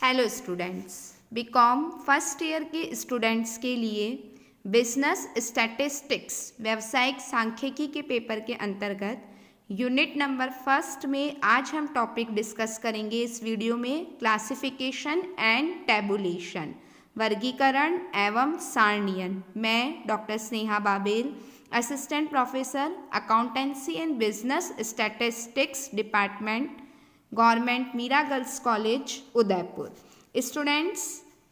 Hello students, BCom first year के students के लिए बिजनेस स्टैटिस्टिक्स व्यावसायिक सांख्यिकी के पेपर के अंतर्गत यूनिट नंबर फर्स्ट में आज हम टॉपिक डिस्कस करेंगे इस वीडियो में क्लासिफिकेशन एंड टैबुलेशन, वर्गीकरण एवं सारणीयन। मैं doctor Sneha Babel, assistant professor accountancy and business statistics department, government Meera girls college Udaipur. Students,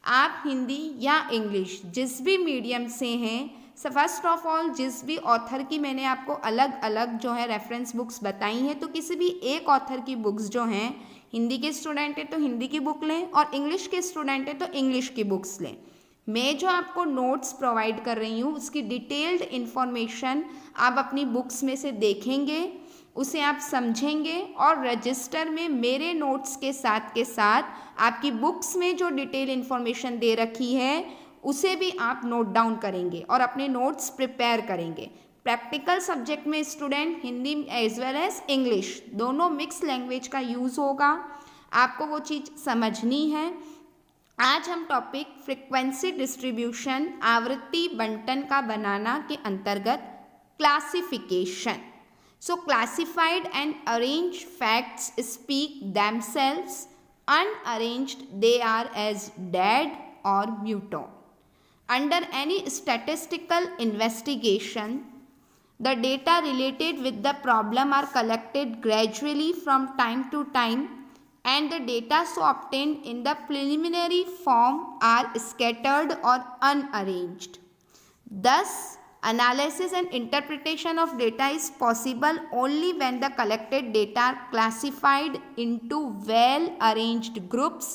आप हिंदी या इंग्लिश जिस भी मीडियम से हैं, फर्स्ट ऑफ ऑल जिस भी ऑथर की मैंने आपको अलग अलग जो है रेफरेंस बुक्स बताई हैं, तो किसी भी एक ऑथर की बुक्स जो हैं, हिंदी के स्टूडेंट हैं तो हिंदी की बुक लें और इंग्लिश के स्टूडेंट हैं तो इंग्लिश की बुक्स लें। मैं जो आपको नोट्स प्रोवाइड कर रही हूँ उसकी डिटेल्ड इन्फॉर्मेशन आप अपनी बुक्स में से देखेंगे, उसे आप समझेंगे और रजिस्टर में मेरे नोट्स के साथ आपकी बुक्स में जो डिटेल इन्फॉर्मेशन दे रखी है उसे भी आप नोट डाउन करेंगे और अपने नोट्स प्रिपेयर करेंगे। प्रैक्टिकल सब्जेक्ट में student Hindi as well as English दोनों मिक्स लैंग्वेज का यूज़ होगा, आपको वो चीज़ समझनी है। आज हम टॉपिक फ्रीक्वेंसी डिस्ट्रीब्यूशन आवृत्ति बंटन का बनाना के अंतर्गत classification. So classified and arranged facts speak themselves, unarranged they are as dead or muton. Under any statistical investigation, the data related with the problem are collected gradually from time to time, and the data so obtained in the preliminary form are scattered or unarranged. Thus, analysis and interpretation of data is possible only when the collected data are classified into well-arranged groups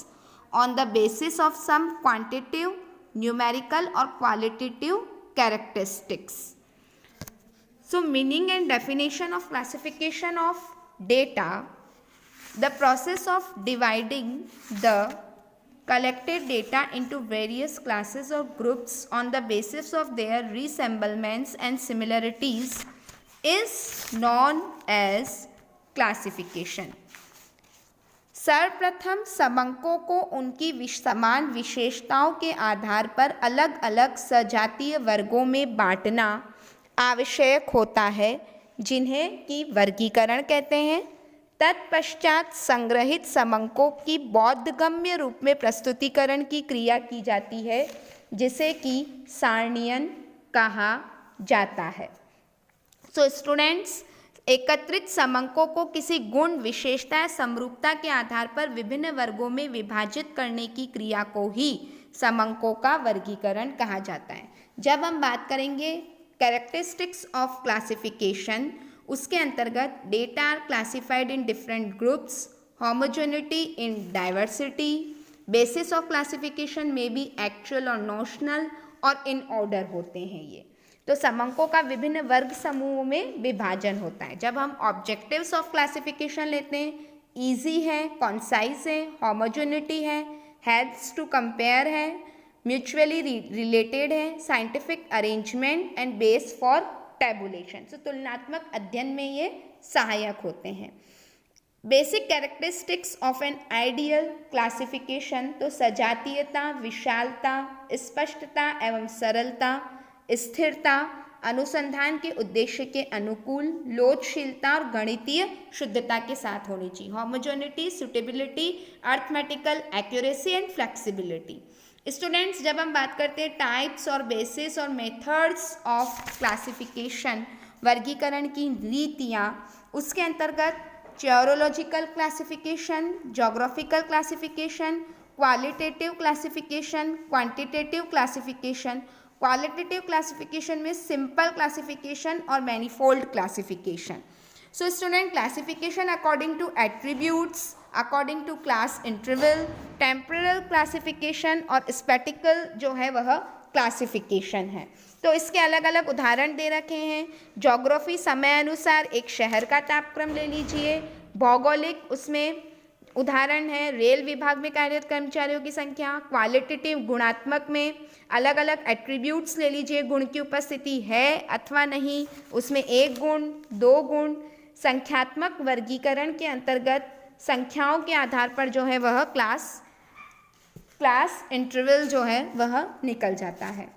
on the basis of some quantitative, numerical or qualitative characteristics. So, meaning and definition of classification of data: the process of dividing the collected data into various classes or groups on the basis of their resemblements and similarities is known as classification. सर्वप्रथम समंकों को उनकी समान विशेषताओं के आधार पर अलग अलग सजातीय वर्गों में बांटना आवश्यक होता है, जिन्हें कि वर्गीकरण कहते हैं। तत्पश्चात संग्रहित समंकों की बोधगम्य रूप में प्रस्तुतिकरण की क्रिया की जाती है, जिसे कि सारणीयन कहा जाता है। सो स्टूडेंट्स, एकत्रित समंकों को किसी गुण विशेषता या समरूपता के आधार पर विभिन्न वर्गों में विभाजित करने की क्रिया को ही समंकों का वर्गीकरण कहा जाता है। जब हम बात करेंगे कैरेक्टरिस्टिक्स ऑफ क्लासिफिकेशन, उसके अंतर्गत data are classified in different groups, homogeneity in diversity, basis of classification में भी एक्चुअल और नोशनल और इन ऑर्डर होते हैं। ये तो समंकों का विभिन्न वर्ग समूहों में विभाजन होता है। जब हम ऑब्जेक्टिव्स ऑफ क्लासिफिकेशन लेते हैं, ईजी है, कॉन्साइज है, होमोजेनिटी है, हैड्स टू कंपेयर है, म्यूचुअली रिलेटेड है, scientific arrangement and base for tabulation. तो तुलनात्मक अध्ययन में ये सहायक होते हैं। Basic characteristics of an ideal classification, तो सजातीयता, विशालता, स्पष्टता एवं सरलता, स्थिरता, अनुसंधान के उद्देश्य के अनुकूल, लोचशीलता और गणितीय शुद्धता के साथ होनी चाहिए। Homogeneity, suitability, arithmetical accuracy and flexibility. Students, जब हम बात करते हैं टाइप्स और बेसिस और मेथड्स ऑफ क्लासिफिकेशन, वर्गीकरण की रीतियाँ, उसके अंतर्गत chronological classification, geographical classification, qualitative classification, quantitative classification. Qualitative classification में सिंपल क्लासिफिकेशन और manifold classification. So student, classification according to attributes, according to class interval, temporal classification और स्पैटिकल जो है वह क्लासिफिकेशन है। तो इसके अलग अलग उदाहरण दे रखे हैं। ज्योग्राफी, समय अनुसार एक शहर का तापक्रम ले लीजिए। भौगोलिक, उसमें उदाहरण है रेल विभाग में कार्यरत कर्मचारियों की संख्या। क्वालिटेटिव, गुणात्मक में अलग अलग एट्रीब्यूट्स ले लीजिए, गुण की उपस्थिति है अथवा नहीं, उसमें एक गुण, दो गुण। संख्यात्मक वर्गीकरण के अंतर्गत संख्याओं के आधार पर जो है वह क्लास क्लास इंटरवल जो है वह निकल जाता है।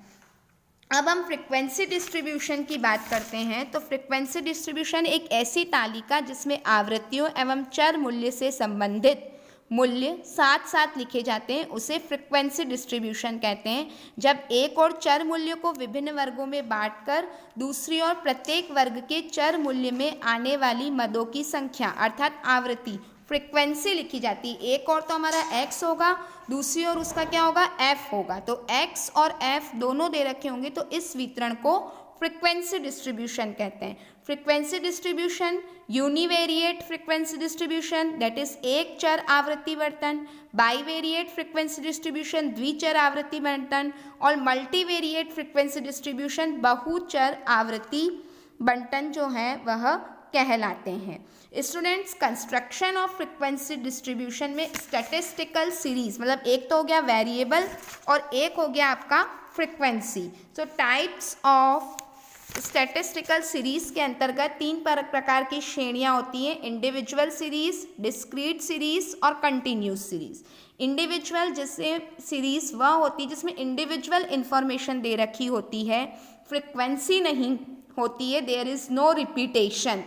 अब हम फ्रीक्वेंसी डिस्ट्रीब्यूशन की बात करते हैं। तो फ्रीक्वेंसी डिस्ट्रीब्यूशन एक ऐसी तालिका जिसमें आवृत्तियों एवं चर मूल्य से संबंधित मूल्य साथ साथ लिखे जाते हैं, उसे फ्रीक्वेंसी डिस्ट्रीब्यूशन कहते हैं। जब एक और चर मूल्य को विभिन्न वर्गों में बांटकर दूसरी ओर प्रत्येक वर्ग के चर मूल्य में आने वाली मदों की संख्या अर्थात आवृत्ति फ्रीक्वेंसी लिखी जाती है। एक और तो हमारा x होगा, दूसरी ओर उसका क्या होगा, f होगा। तो x और f दोनों दे रखे होंगे, तो इस वितरण को फ्रीक्वेंसी डिस्ट्रीब्यूशन कहते हैं। Frequency distribution, univariate frequency distribution that is एक चर आवृत्ति वर्तन, बाईवेरिएट फ्रीक्वेंसी डिस्ट्रीब्यूशन द्विचर आवृत्ति बंटन, और मल्टीवेरिएट फ्रीक्वेंसी डिस्ट्रीब्यूशन बहुचर आवृत्ति बंटन जो है वह कहलाते हैं। Students, construction of frequency distribution में स्टैटिस्टिकल सीरीज, मतलब एक तो हो गया वेरिएबल और एक हो गया आपका फ्रीक्वेंसी। तो टाइप्स ऑफ स्टैटिस्टिकल सीरीज के अंतर्गत तीन प्रकार की श्रेणियां होती हैं, इंडिविजुअल सीरीज, डिस्क्रीट सीरीज और कंटिन्यूस सीरीज। इंडिविजुअल जिससे सीरीज वह होती है जिसमें इंडिविजुअल इंफॉर्मेशन दे रखी होती है, फ्रीक्वेंसी नहीं होती है, देयर इज नो रिपीटेशन।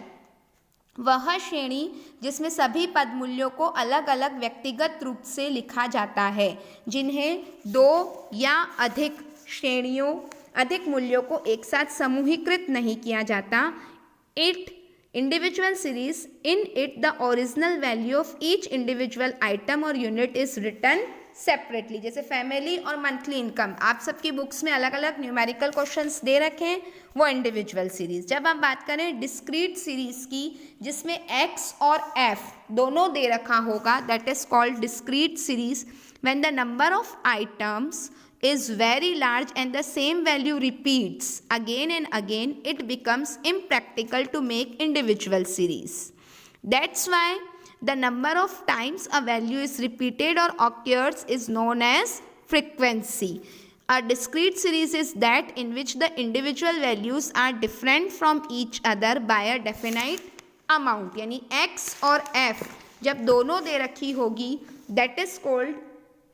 वह श्रेणी जिसमें सभी पद मूल्यों को अलग अलग व्यक्तिगत रूप से लिखा जाता है, जिन्हें दो या अधिक श्रेणियों अधिक मूल्यों को एक साथ समूहीकृत नहीं किया जाता। It individual series, in it the original value of each individual item और यूनिट इज रिटन सेपरेटली। जैसे फैमिली और मंथली इनकम आप सबकी बुक्स में अलग अलग न्यूमेरिकल क्वेश्चंस दे रखे हैं, वो इंडिविजुअल सीरीज। जब हम बात करें डिस्क्रीट सीरीज की, जिसमें x और f दोनों दे रखा होगा, that is called discrete series. When the number of items is very large and the same value repeats again and again, it becomes impractical to make individual series. That's why the number of times a value is repeated or occurs is known as frequency. A discrete series is that in which the individual values are different from each other by a definite amount. यानी x और f जब दोनों दे रखी होगी, that is called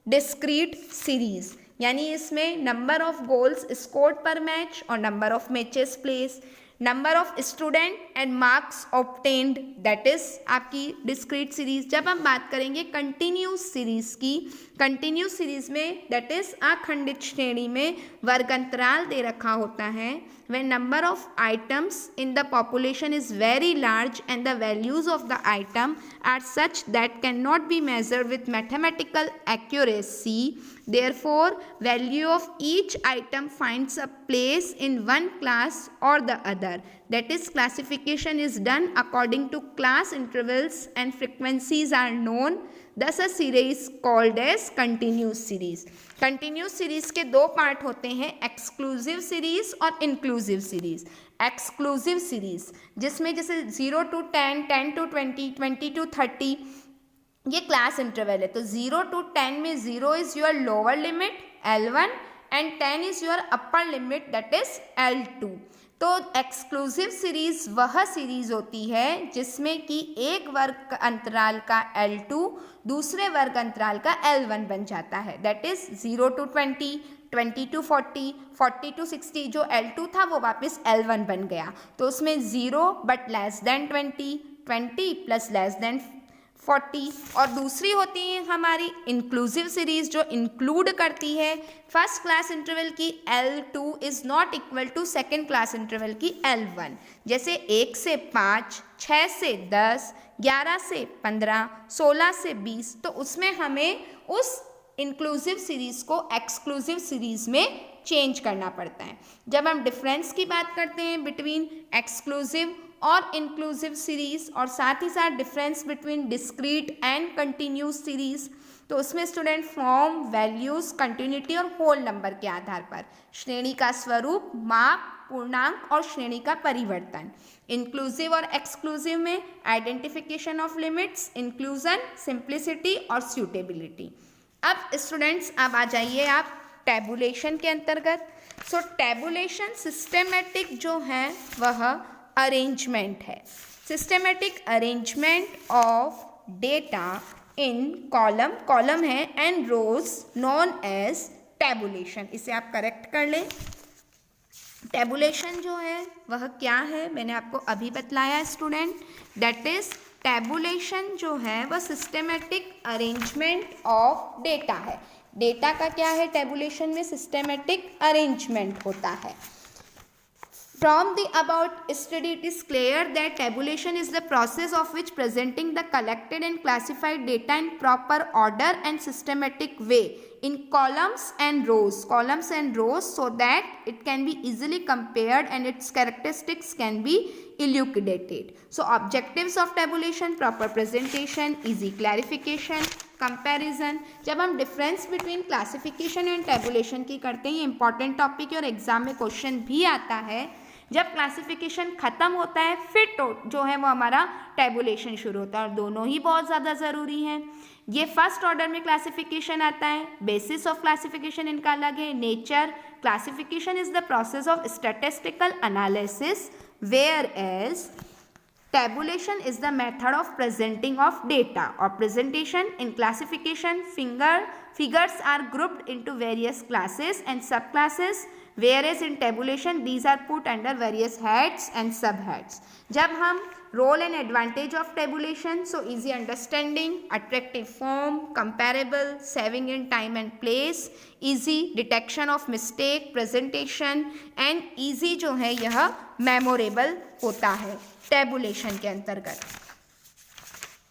discrete series। यानी इसमें number of goals scored पर match और number of matches place, number of student and marks obtained, that is आपकी डिस्क्रीट सीरीज। जब हम बात करेंगे कंटिन्यूस सीरीज की, कंटिन्यूस सीरीज में दैट इज अखंडित श्रेणी में वर्गंतराल दे रखा होता है। when number of items in the population is very large and the values of the item are such that cannot be measured with mathematical accuracy, therefore value of each item finds a place in one class or the other. That is, classification is done according to class intervals and frequencies are known. Thus a series called as continuous series. Continuous series के दो part होते हैं, exclusive series और inclusive series. Exclusive series जिसमें जैसे 0 to 10, 10 to 20, 20 to 30 ये class interval है। तो 0 to 10 में 0 is your lower limit L1 and 10 is your upper limit that is L2। तो एक्सक्लूसिव सीरीज वह सीरीज होती है जिसमें कि एक वर्ग अंतराल का L2 दूसरे वर्ग अंतराल का L1 बन जाता है। That is 0 to 20, 20 to 40, 40 to 60 जो L2 था वो वापस L1 बन गया। तो उसमें 0 but less than 20, 20 plus less than 40। और दूसरी होती है हमारी इंक्लूसिव सीरीज जो इंक्लूड करती है फर्स्ट क्लास इंटरवल की L2 is not equal to second class interval की L1। जैसे 1 से 5, 6 से 10, 11 से 15, 16 से 20, तो उसमें हमें उस इंक्लूसिव सीरीज को एक्सक्लूसिव सीरीज में चेंज करना पड़ता है। जब हम डिफरेंस की बात करते हैं बिटवीन एक्सक्लूसिव और इंक्लूसिव सीरीज और साथ ही साथ difference between discrete and continuous series, तो उसमें स्टूडेंट फॉर्म, वैल्यूज, कंटिन्यूटी और होल नंबर के आधार पर श्रेणी का स्वरूप, माप, पूर्णांक और श्रेणी का परिवर्तन। इंक्लूसिव और एक्सक्लूसिव में identification of limits, inclusion, simplicity और सूटेबिलिटी। अब स्टूडेंट्स अब आ जाइए आप टैबुलेशन के अंतर्गत। सो टैबुलेशन सिस्टेमेटिक जो है वह अरेंजमेंट है, systematic arrangement of data in column, column है, and rows known as tabulation. इसे आप करेक्ट कर लें। टेबुलेशन जो है वह क्या है, मैंने आपको अभी बतलाया स्टूडेंट। दैट इज टेबुलेशन जो है वह सिस्टेमेटिक अरेंजमेंट ऑफ डेटा है। डेटा का क्या है, टेबुलेशन में सिस्टेमेटिक अरेंजमेंट होता है। From the above study, it is clear that tabulation is the process of which presenting the collected and classified data in proper order and systematic way in columns and rows, so that it can be easily compared and its characteristics can be elucidated. So objectives of tabulation: proper presentation, easy clarification, comparison. जब हम difference between classification and tabulation की करते हैं, ये important topic है और exam में question भी आता है। जब क्लासिफिकेशन खत्म होता है फिर जो है वो हमारा टेबुलेशन शुरू होता है, और दोनों ही बहुत ज़्यादा ज़रूरी हैं। ये फर्स्ट ऑर्डर में क्लासिफिकेशन आता है। बेसिस ऑफ क्लासिफिकेशन इनका अलग है। Nature: classification is the process of statistical analysis, whereas tabulation is the method of presenting of data or presentation. In classification, figures are grouped into various classes and subclasses, whereas in tabulation these are put under various heads and subheads. जब हम role and advantage of tabulation, so easy understanding, attractive form, comparable, saving in time and place, easy detection of mistake, presentation and easy जो है यह memorable होता है tabulation के अंतर्गत।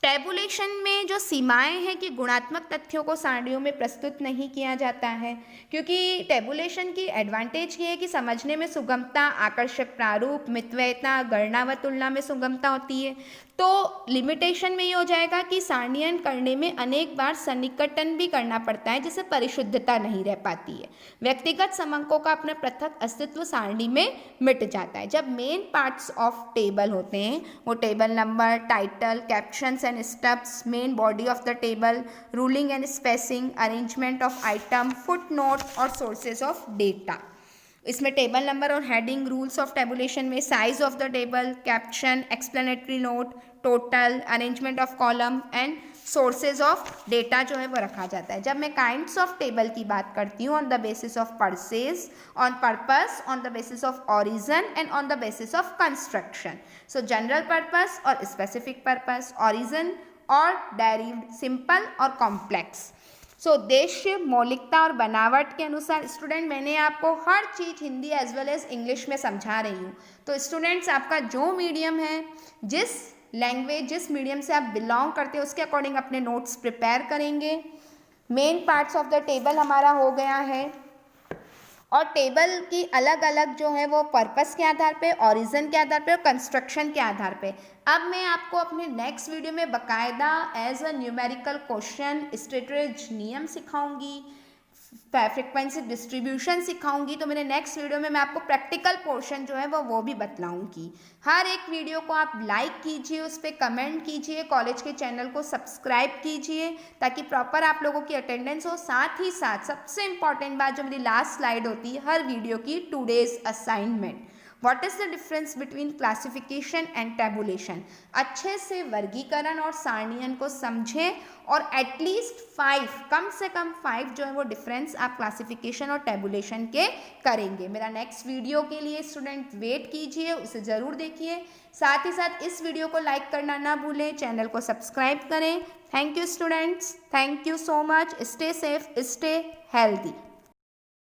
Tabulation में जो सीमाएं हैं कि गुणात्मक तथ्यों को सारणियों में प्रस्तुत नहीं किया जाता है, क्योंकि टेबुलेशन की एडवांटेज ये है कि समझने में सुगमता, आकर्षक प्रारूप, मितव्ययता, गणना व तुलना में सुगमता होती है। तो लिमिटेशन में ये हो जाएगा कि सारणीयन करने में अनेक बार सन्निकटन भी करना पड़ता है, जिससे परिशुद्धता नहीं रह पाती है। व्यक्तिगत समंकों का अपना पृथक अस्तित्व सारणी में मिट जाता है। जब मेन पार्ट्स ऑफ टेबल होते हैं वो table number, title, captions and steps, main body of the table, ruling and spacing, arrangement of item, foot note और सोर्सेज ऑफ डेटा। इसमें टेबल नंबर और हेडिंग, रूल्स ऑफ टेबुलेशन में size of the table, caption, explanatory note, total, arrangement of column and sources of data जो है वो रखा जाता है। जब मैं काइंड्स ऑफ टेबल की बात करती हूँ, on the basis of purposes, on purpose, on the basis of origin and on the basis of construction. So general purpose और स्पेसिफिक पर्पस, ओरिजिन और डेरिव्ड, सिंपल और कॉम्प्लेक्स। सो उद्देश्य, मौलिकता और बनावट के अनुसार स्टूडेंट मैंने आपको हर चीज़ Hindi as well as English में समझा रही हूँ। तो स्टूडेंट्स आपका जो मीडियम है, जिस लैंग्वेज, जिस मीडियम से आप बिलोंग करते हैं उसके अकॉर्डिंग अपने नोट्स प्रिपेयर करेंगे। Main parts of the table हमारा हो गया है, और टेबल की अलग अलग जो है वो पर्पस के आधार पे, ओरिजिन के आधार पे और कंस्ट्रक्शन के आधार पे। अब मैं आपको अपने नेक्स्ट वीडियो में बाकायदा एज अ न्यूमेरिकल क्वेश्चन स्ट्रेटरेज नियम सिखाऊंगी, फ्रीक्वेंसी डिस्ट्रीब्यूशन सिखाऊंगी। तो मेरे नेक्स्ट वीडियो में मैं आपको प्रैक्टिकल पोर्शन जो है वो भी बतलाऊंगी। हर एक वीडियो को आप लाइक कीजिए, उस पर कमेंट कीजिए, कॉलेज के चैनल को सब्सक्राइब कीजिए ताकि प्रॉपर आप लोगों की अटेंडेंस हो। साथ ही साथ सबसे इंपॉर्टेंट बात जो मेरी लास्ट स्लाइड होती है हर वीडियो की, today's assignment, what is the difference between classification and tabulation. अच्छे से वर्गीकरण और सारणीयन को समझें और एटलीस्ट 5, कम से कम 5 जो है वो डिफरेंस आप क्लासिफिकेशन और टेबुलेशन के करेंगे। मेरा नेक्स्ट वीडियो के लिए स्टूडेंट वेट कीजिए, उसे ज़रूर देखिए। साथ ही साथ इस वीडियो को लाइक करना ना भूलें, चैनल को सब्सक्राइब करें। Thank you students, thank you so much. Stay safe, stay healthy.